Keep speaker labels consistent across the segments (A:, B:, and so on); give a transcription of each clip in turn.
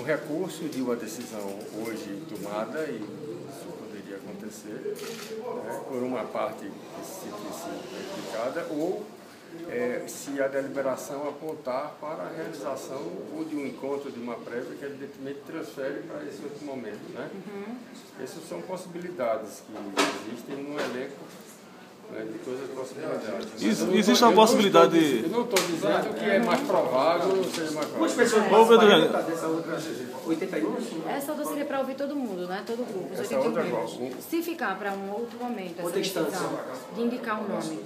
A: recurso de uma decisão hoje tomada, e isso poderia acontecer, né, por uma parte que se sentisse implicada, ou se a deliberação apontar para a realização ou de um encontro de uma prévia que evidentemente transfere para esse outro momento, né? Essas são possibilidades que existem no elenco, né, de todas as possibilidades.
B: Existe uma possibilidade...
A: Eu não estou dizendo que é mais provável ou seja mais provável.
C: Quantas pessoas dessa outra 81?
D: Essa outra seria para ouvir todo mundo, né? Todo o grupo. Os
A: Essa outra
D: 81
A: qual?
D: Se ficar para um outro momento,
C: Outra
D: essa decisão
C: instância.
D: de indicar um nome,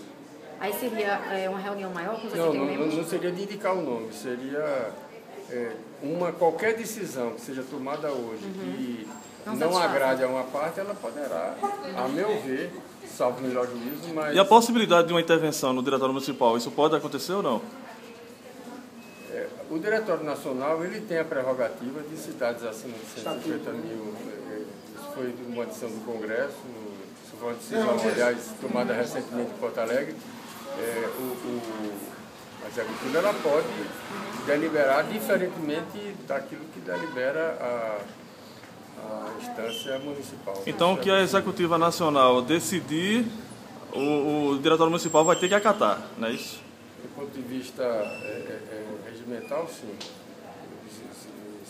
D: aí seria uma reunião maior com os 81
A: Não
D: membros?
A: seria de indicar o nome, seria qualquer decisão que seja tomada hoje que não agrade a uma parte, ela poderá, a meu ver, salvo melhor juízo, mas...
B: E a possibilidade de uma intervenção no Diretório Municipal, isso pode acontecer ou não?
A: O Diretório Nacional ele tem a prerrogativa de cidades acima de 150 mil. Isso foi uma decisão do Congresso, isso foi uma decisão, aliás, tomada recentemente em Porto Alegre. A Executiva ela pode deliberar diferentemente daquilo que delibera a instância municipal.
B: Então, o que a Executiva Nacional decidir, o Diretório Municipal vai ter que acatar, não é isso?
A: Do ponto de vista regimental, sim.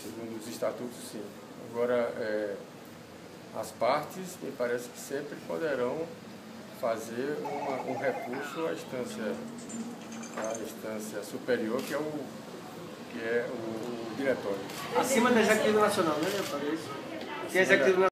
A: Segundo os estatutos, sim. Agora, as partes, me parece que sempre poderão fazer um recurso à instância superior, que é o diretório.
C: Acima da Executiva Nacional, né? Que é a Executiva